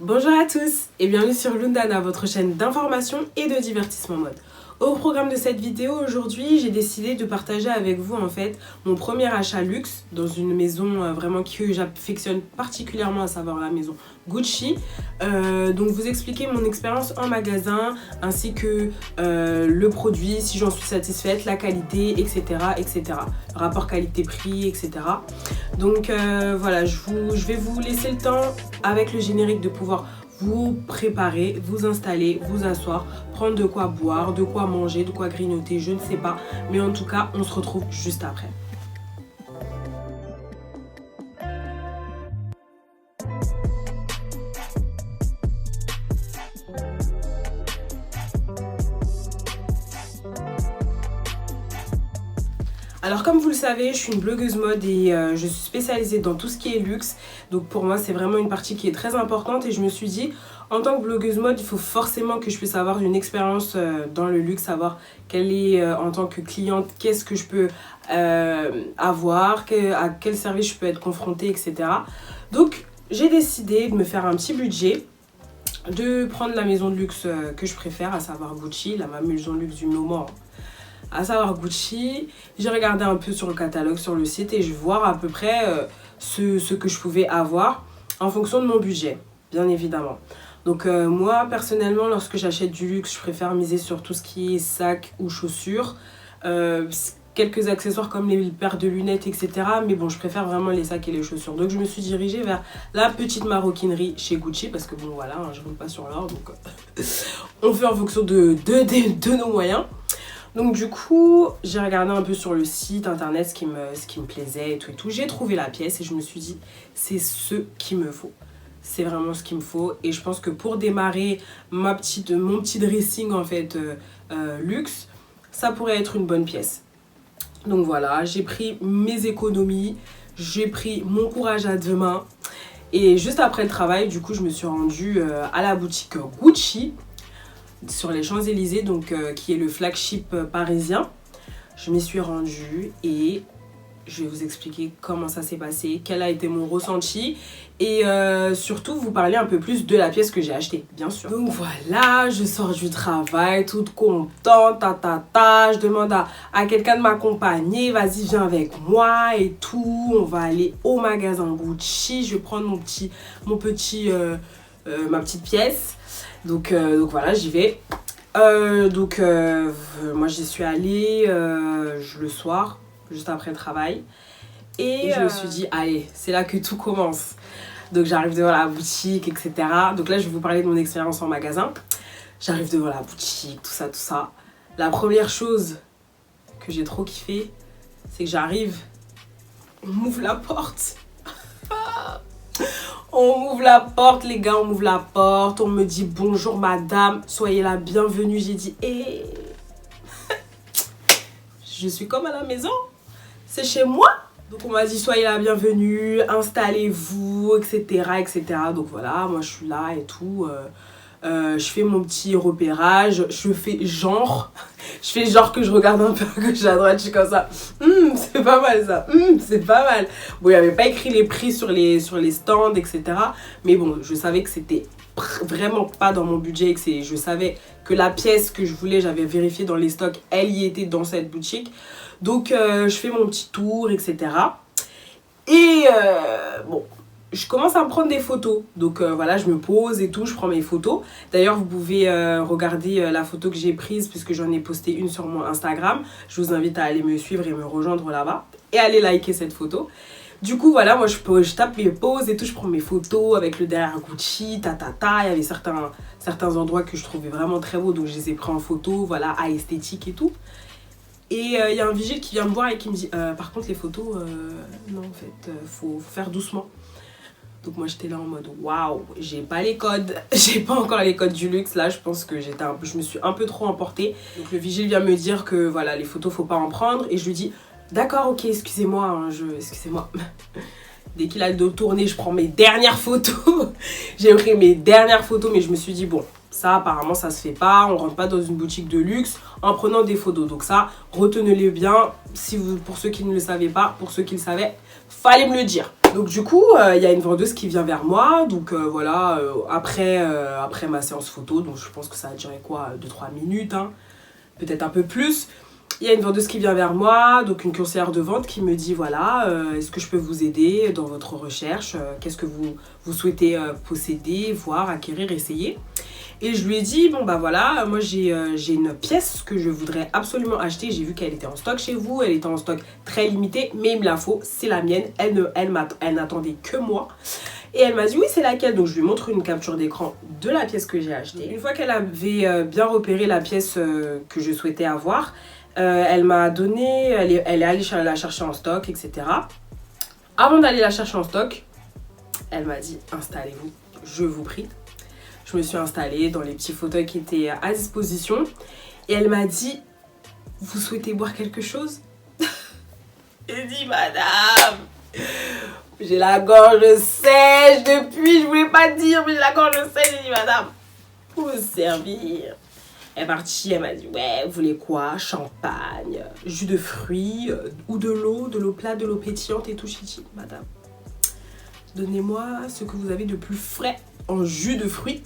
Bonjour à tous et bienvenue sur Lundana, votre chaîne d'information et de divertissement mode. Au programme de cette vidéo aujourd'hui, j'ai décidé de partager avec vous en fait mon premier achat luxe dans une maison vraiment que j'affectionne particulièrement, à savoir la maison Gucci. Donc vous expliquer mon expérience en magasin ainsi que le produit, si j'en suis satisfaite, la qualité, etc. etc. Rapport qualité-prix, etc. Donc voilà, je vais vous laisser le temps avec le générique de pouvoir vous préparer, vous installer, vous asseoir, prendre de quoi boire, de quoi manger, de quoi grignoter, je ne sais pas. Mais en tout cas, on se retrouve juste après. Alors comme vous le savez, je suis une blogueuse mode et je suis spécialisée dans tout ce qui est luxe. Donc pour moi, c'est vraiment une partie qui est très importante et je me suis dit, en tant que blogueuse mode, il faut forcément que je puisse avoir une expérience dans le luxe, savoir quelle est en tant que cliente, qu'est-ce que je peux avoir, à quel service je peux être confrontée, etc. Donc j'ai décidé de me faire un petit budget, de prendre la maison de luxe que je préfère, à savoir Gucci, ma maison de luxe du moment. À savoir Gucci, j'ai regardé un peu sur le catalogue, sur le site et je vais voir à peu près ce que je pouvais avoir en fonction de mon budget, bien évidemment. Donc moi personnellement, lorsque j'achète du luxe, je préfère miser sur tout ce qui est sac ou chaussures, quelques accessoires comme les paires de lunettes, etc. Mais bon, je préfère vraiment les sacs et les chaussures. Donc je me suis dirigée vers la petite maroquinerie chez Gucci parce que bon voilà, je ne roule pas sur l'or, donc on fait en fonction de nos moyens. Donc du coup, j'ai regardé un peu sur le site internet ce qui me plaisait et tout. J'ai trouvé la pièce et je me suis dit, c'est ce qu'il me faut. C'est vraiment ce qu'il me faut. Et je pense que pour démarrer mon petit dressing en fait luxe, ça pourrait être une bonne pièce. Donc voilà, j'ai pris mes économies, j'ai pris mon courage à deux mains. Et juste après le travail, du coup, je me suis rendue à la boutique Gucci sur les Champs-Élysées, donc qui est le flagship parisien. Je m'y suis rendue et je vais vous expliquer comment ça s'est passé, quel a été mon ressenti et surtout vous parler un peu plus de la pièce que j'ai achetée, bien sûr. Donc voilà, je sors du travail toute contente, je demande à quelqu'un de m'accompagner, vas-y viens avec moi et tout, on va aller au magasin Gucci, je vais prendre ma petite pièce. Donc voilà, j'y vais. Moi j'y suis allée le soir, juste après le travail. Et je me suis dit, allez, c'est là que tout commence. Donc j'arrive devant la boutique, etc. Donc là, je vais vous parler de mon expérience en magasin. J'arrive devant la boutique, tout ça. La première chose que j'ai trop kiffé, c'est que j'arrive, on m'ouvre la porte. On m'ouvre la porte, les gars, on m'ouvre la porte. On me dit bonjour madame, soyez la bienvenue. J'ai dit, je suis comme à la maison, c'est chez moi. Donc on m'a dit soyez la bienvenue, installez-vous, etc. Donc voilà, moi je suis là et tout. Je fais mon petit repérage, je fais genre que je regarde un peu à gauche à droite, je suis comme ça, c'est pas mal ça, c'est pas mal. Bon, il n'y avait pas écrit les prix sur les stands, etc. Mais bon, je savais que c'était vraiment pas dans mon budget, et que je savais que la pièce que je voulais, j'avais vérifié dans les stocks, elle y était dans cette boutique. Donc je fais mon petit tour, etc. Et bon, je commence à me prendre des photos. Donc voilà, je me pose et tout, je prends mes photos. D'ailleurs, vous pouvez regarder la photo que j'ai prise puisque j'en ai posté une sur mon Instagram. Je vous invite à aller me suivre et me rejoindre là-bas. Et aller liker cette photo. Du coup, voilà, moi je tape mes poses et tout, je prends mes photos avec le derrière Gucci, Il y avait certains endroits que je trouvais vraiment très beaux, donc je les ai pris en photo, voilà, à esthétique et tout. Et il y a un vigile qui vient me voir et qui me dit par contre les photos, non en fait, faut faire doucement. Donc moi j'étais là en mode waouh, j'ai pas les codes, j'ai pas encore les codes du luxe. Là je pense que je me suis un peu trop emportée. Donc le vigile vient me dire que voilà, les photos faut pas en prendre. Et je lui dis d'accord, ok, excusez-moi, hein, excusez-moi. Dès qu'il a le dos tourné, je prends mes dernières photos. J'ai pris mes dernières photos, mais je me suis dit bon, ça apparemment ça se fait pas, on rentre pas dans une boutique de luxe en prenant des photos. Donc ça, retenez-les bien, pour ceux qui ne le savaient pas, pour ceux qui le savaient, fallait me le dire. Donc du coup, il y a une vendeuse qui vient vers moi. Donc voilà, après ma séance photo, donc je pense que ça a duré quoi, 2-3 minutes, hein, peut-être un peu plus. Il y a une vendeuse qui vient vers moi, donc une conseillère de vente qui me dit voilà, est-ce que je peux vous aider dans votre recherche, qu'est-ce que vous souhaitez posséder, voir, acquérir, essayer. Et je lui ai dit, bon bah voilà, moi j'ai une pièce que je voudrais absolument acheter. J'ai vu qu'elle était en stock chez vous, elle était en stock très limité, mais il me la faut, c'est la mienne. Elle n'attendait que moi. Et elle m'a dit oui, c'est laquelle. Donc je lui montre une capture d'écran de la pièce que j'ai achetée. Une fois qu'elle avait bien repéré la pièce que je souhaitais avoir, elle m'a donné, elle est allée la chercher en stock, etc. Avant d'aller la chercher en stock, elle m'a dit installez-vous, je vous prie. Je me suis installée dans les petits fauteuils qui étaient à disposition. Et elle m'a dit, vous souhaitez boire quelque chose? J'ai dit, madame, j'ai la gorge sèche depuis, je voulais pas dire, mais j'ai la gorge sèche. J'ai dit, madame, pour me servir. Elle est partie, elle m'a dit, ouais, vous voulez quoi? Champagne, jus de fruits, ou de l'eau plate, de l'eau pétillante et tout. J'ai dit, madame, donnez-moi ce que vous avez de plus frais en jus de fruits.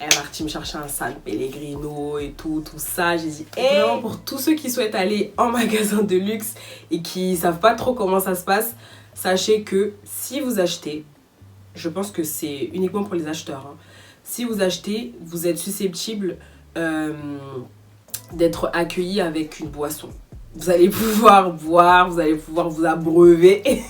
Elle est partie me chercher un San Pellegrino et tout ça. J'ai dit, hey. Vraiment pour tous ceux qui souhaitent aller en magasin de luxe et qui savent pas trop comment ça se passe, sachez que si vous achetez, je pense que c'est uniquement pour les acheteurs, hein. Si vous achetez, vous êtes susceptible d'être accueilli avec une boisson. Vous allez pouvoir boire, vous allez pouvoir vous abreuver.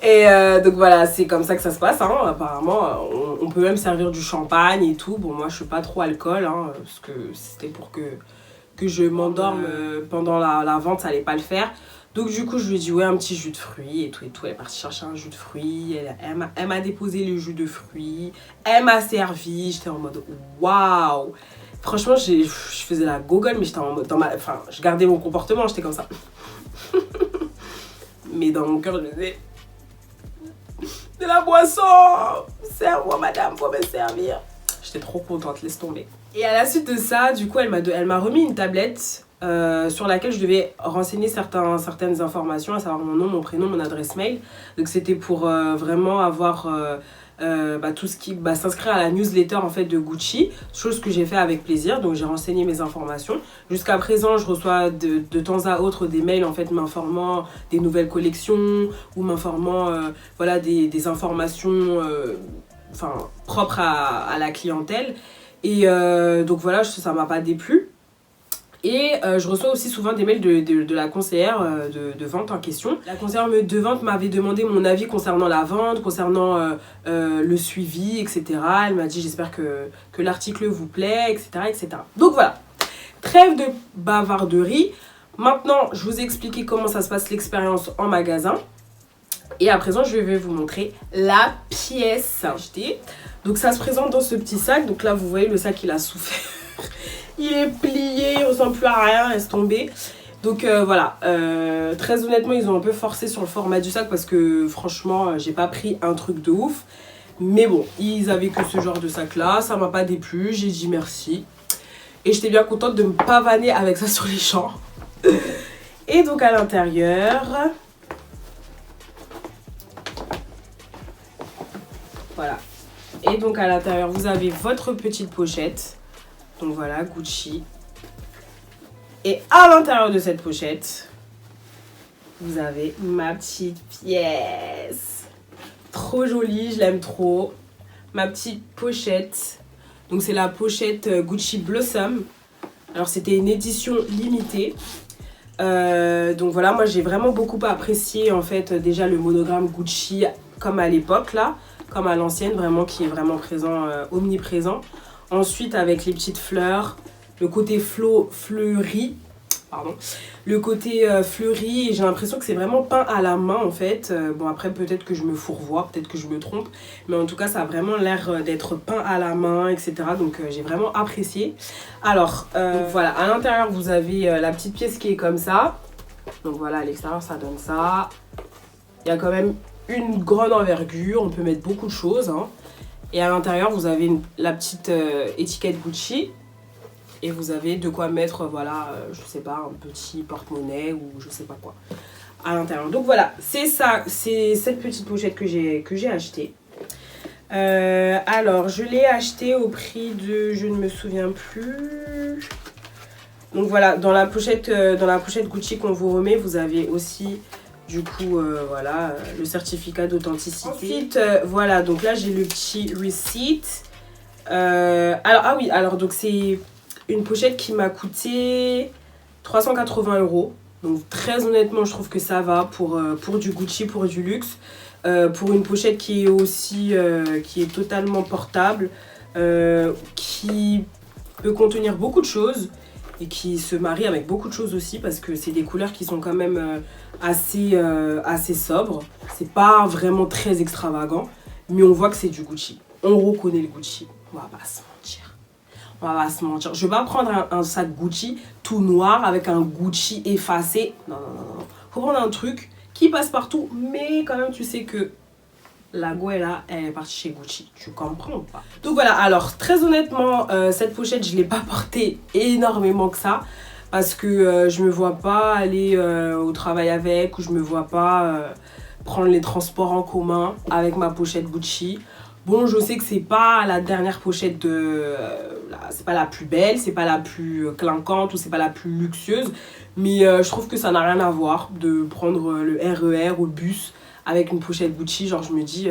Et donc voilà, c'est comme ça que ça se passe, hein. Apparemment, on peut même servir du champagne et tout. Bon, moi je suis pas trop alcool, hein, parce que c'était pour que je m'endorme pendant la vente, ça allait pas le faire. Donc du coup je lui ai dit ouais, un petit jus de fruits et tout. Elle est partie chercher un jus de fruits, elle m'a déposé le jus de fruits, elle m'a servi, j'étais en mode waouh. Franchement je faisais la gogole, mais j'étais en mode, enfin je gardais mon comportement, j'étais comme ça. Mais dans mon cœur je me disais, de la boisson, serve-moi madame, pour me servir. J'étais trop contente, laisse tomber. Et à la suite de ça, du coup elle m'a remis une tablette sur laquelle je devais renseigner certaines informations, à savoir mon nom, mon prénom, mon adresse mail. Donc c'était pour vraiment avoir tout ce qui s'inscrire à la newsletter en fait de Gucci, chose que j'ai fait avec plaisir. Donc j'ai renseigné mes informations. Jusqu'à présent, je reçois de temps à autre des mails en fait m'informant des nouvelles collections ou m'informant voilà des informations propres à la clientèle. Et donc voilà, ça m'a pas déplu. Et je reçois aussi souvent des mails de la conseillère de vente en question. La conseillère de vente m'avait demandé mon avis concernant la vente, concernant le suivi, etc. Elle m'a dit j'espère que l'article vous plaît, etc., etc. Donc voilà, trêve de bavarderie. Maintenant, je vous ai expliqué comment ça se passe l'expérience en magasin. Et à présent, je vais vous montrer la pièce achetée. Donc ça se présente dans ce petit sac. Donc là, vous voyez le sac, il a souffert. Il est plié, il ressemble plus à rien, laisse tomber. Donc voilà, très honnêtement, ils ont un peu forcé sur le format du sac parce que franchement, j'ai pas pris un truc de ouf. Mais bon, ils avaient que ce genre de sac là, ça m'a pas déplu, j'ai dit merci. Et j'étais bien contente de me pavaner avec ça sur les champs. Et donc à l'intérieur, voilà. Et donc à l'intérieur, vous avez votre petite pochette. Donc voilà, Gucci. Et à l'intérieur de cette pochette, vous avez ma petite pièce. Trop jolie, je l'aime trop. Ma petite pochette. Donc c'est la pochette Gucci Blossom. Alors c'était une édition limitée. Donc voilà, moi j'ai vraiment beaucoup apprécié en fait déjà le monogramme Gucci comme à l'époque là. Comme à l'ancienne, vraiment qui est vraiment présent, omniprésent. Ensuite, avec les petites fleurs, le côté fleuri, pardon, le côté fleuri, j'ai l'impression que c'est vraiment peint à la main en fait. Bon après peut-être que je me fourvoie, peut-être que je me trompe, mais en tout cas ça a vraiment l'air d'être peint à la main, etc. Donc j'ai vraiment apprécié. Alors donc, voilà, à l'intérieur vous avez la petite pièce qui est comme ça. Donc voilà, à l'extérieur ça donne ça. Il y a quand même une grande envergure, on peut mettre beaucoup de choses, hein. Et à l'intérieur, vous avez la petite étiquette Gucci. Et vous avez de quoi mettre, voilà, je sais pas, un petit porte-monnaie ou je sais pas quoi. à l'intérieur. Donc voilà, c'est ça, c'est cette petite pochette que j'ai achetée. Alors, je l'ai acheté au prix de, je ne me souviens plus. Donc voilà, dans la pochette Gucci qu'on vous remet, vous avez aussi du coup voilà le certificat d'authenticité. Ensuite voilà, donc là j'ai le petit receipt. Alors ah oui, alors donc c'est une pochette qui m'a coûté 380 €. Donc très honnêtement, je trouve que ça va pour du Gucci, pour du luxe. Pour une pochette qui est aussi qui est totalement portable, qui peut contenir beaucoup de choses et qui se marie avec beaucoup de choses aussi, parce que c'est des couleurs qui sont quand même assez sobres. C'est pas vraiment très extravagant, mais on voit que c'est du Gucci. On reconnaît le Gucci, on va pas se mentir. On va pas se mentir. Je vais pas prendre un sac Gucci tout noir avec un Gucci effacé. Non, non, non, non. Faut prendre un truc qui passe partout, mais quand même tu sais que la Guella, elle est partie chez Gucci. Tu comprends ou pas? Donc voilà, alors très honnêtement, cette pochette, je ne l'ai pas portée énormément que ça. Parce que je me vois pas aller au travail avec, ou je me vois pas prendre les transports en commun avec ma pochette Gucci. Bon, je sais que c'est pas la dernière pochette c'est pas la plus belle, c'est pas la plus clinquante ou c'est pas la plus luxueuse. Mais je trouve que ça n'a rien à voir de prendre le RER ou le bus avec une pochette Gucci. Genre je me dis,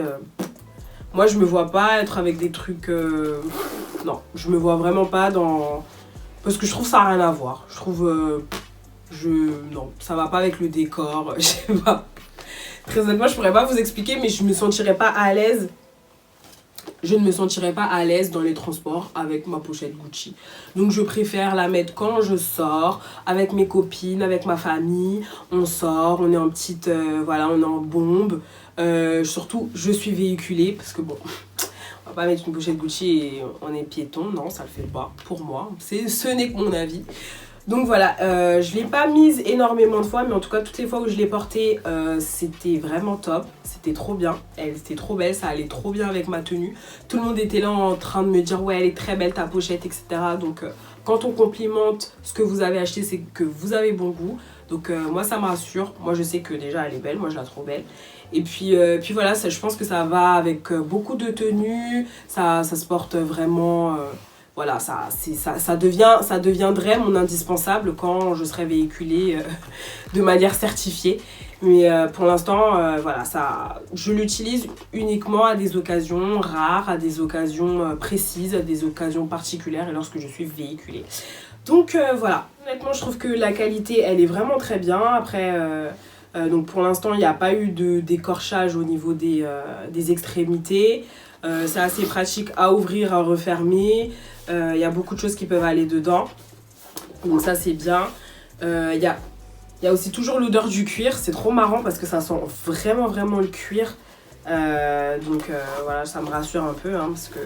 moi je me vois pas être avec des trucs... non, je me vois vraiment pas dans... Parce que je trouve ça n'a rien à voir. Je trouve... non, ça va pas avec le décor. Je sais pas. Très honnêtement, je pourrais pas vous expliquer, mais je me sentirais pas à l'aise. Je ne me sentirais pas à l'aise dans les transports avec ma pochette Gucci. Donc je préfère la mettre quand je sors, avec mes copines, avec ma famille. On sort, on est en petite... voilà, on est en bombe. Surtout, je suis véhiculée, parce que bon... On va pas mettre une pochette Gucci et on est piéton. Non, ça le fait pas, pour moi. Ce n'est que mon avis. Donc voilà, je ne l'ai pas mise énormément de fois, mais en tout cas, toutes les fois où je l'ai portée, c'était vraiment top. C'était trop bien. Elle était trop belle, ça allait trop bien avec ma tenue. Tout le monde était là en train de me dire « Ouais, elle est très belle ta pochette, etc. » Donc, quand on complimente ce que vous avez acheté, c'est que vous avez bon goût. Donc, moi, ça me rassure. Moi, je sais que déjà, elle est belle. Moi, je la trouve belle. Et puis voilà, ça, je pense que ça va avec beaucoup de tenues. Ça se porte vraiment... voilà, ça deviendrait mon indispensable quand je serai véhiculée de manière certifiée. Mais pour l'instant, voilà, je l'utilise uniquement à des occasions rares, à des occasions précises, à des occasions particulières et lorsque je suis véhiculée. Donc voilà, honnêtement, je trouve que la qualité, elle est vraiment très bien. Après, donc pour l'instant, il n'y a pas eu d'écorchage au niveau des extrémités. C'est assez pratique à ouvrir, à refermer. Il y a beaucoup de choses qui peuvent aller dedans. Donc ça, c'est bien. Il y a aussi toujours l'odeur du cuir. C'est trop marrant parce que ça sent vraiment, vraiment le cuir. Donc voilà, ça me rassure un peu. Hein, parce que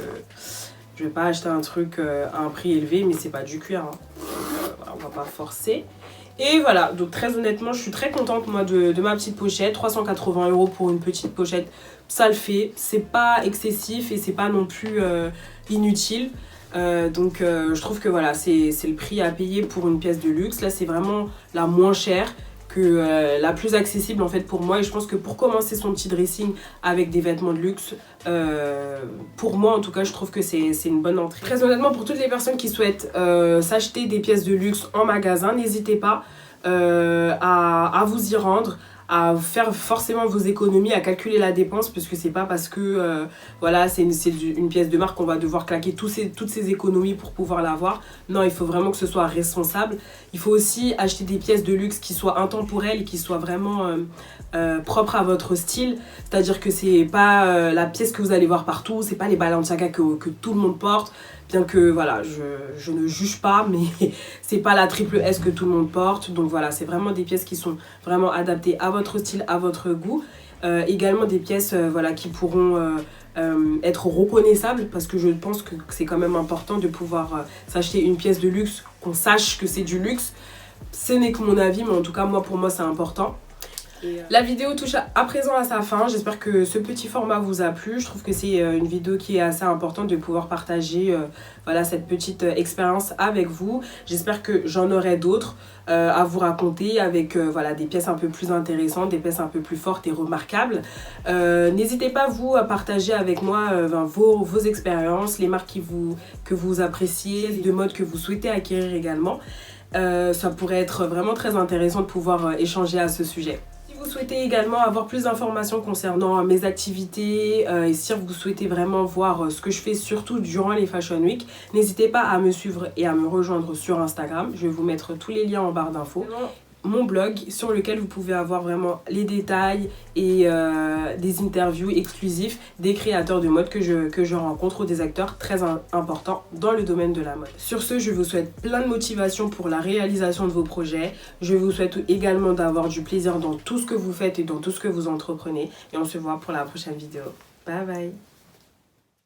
je vais pas acheter un truc à un prix élevé, mais c'est pas du cuir. Hein. Donc, voilà, on va pas forcer. Et voilà, donc très honnêtement, je suis très contente moi de ma petite pochette. 380 € pour une petite pochette, ça le fait. C'est pas excessif et c'est pas non plus inutile. Donc je trouve que voilà, c'est le prix à payer pour une pièce de luxe. Là, c'est vraiment la moins chère que la plus accessible en fait pour moi. Et je pense que pour commencer son petit dressing avec des vêtements de luxe, pour moi en tout cas, je trouve que c'est une bonne entrée. Très honnêtement, pour toutes les personnes qui souhaitent s'acheter des pièces de luxe en magasin, n'hésitez pas à vous y rendre, à faire forcément vos économies, à calculer la dépense, parce que c'est pas parce que voilà, c'est une pièce de marque qu'on va devoir claquer toutes ces économies pour pouvoir l'avoir. Non, il faut vraiment que ce soit responsable. Il faut aussi acheter des pièces de luxe qui soient intemporelles, qui soient vraiment propres à votre style. C'est-à-dire que c'est pas la pièce que vous allez voir partout, c'est pas les Balenciaga que tout le monde porte. Bien que voilà, je ne juge pas, mais c'est pas la triple S que tout le monde porte. Donc voilà, c'est vraiment des pièces qui sont vraiment adaptées à votre style, à votre goût. Également des pièces voilà, qui pourront être reconnaissables, parce que je pense que c'est quand même important de pouvoir s'acheter une pièce de luxe, qu'on sache que c'est du luxe. Ce n'est que mon avis, mais en tout cas, pour moi, c'est important. La vidéo touche à présent à sa fin. J'espère que ce petit format vous a plu. Je trouve que c'est une vidéo qui est assez importante de pouvoir partager voilà, cette petite expérience avec vous. J'espère que j'en aurai d'autres à vous raconter avec voilà, des pièces un peu plus intéressantes, des pièces un peu plus fortes et remarquables. N'hésitez pas vous à partager avec moi vos expériences, les marques que vous appréciez, les modes que vous souhaitez acquérir également. Ça pourrait être vraiment très intéressant de pouvoir échanger à ce sujet. Si vous souhaitez également avoir plus d'informations concernant mes activités et si vous souhaitez vraiment voir ce que je fais surtout durant les Fashion Week, n'hésitez pas à me suivre et à me rejoindre sur Instagram. Je vais vous mettre tous les liens en barre d'infos. Mon blog sur lequel vous pouvez avoir vraiment les détails et des interviews exclusives des créateurs de mode que je rencontre ou des acteurs très importants dans le domaine de la mode. Sur ce, je vous souhaite plein de motivation pour la réalisation de vos projets. Je vous souhaite également d'avoir du plaisir dans tout ce que vous faites et dans tout ce que vous entreprenez. Et on se voit pour la prochaine vidéo. Bye bye!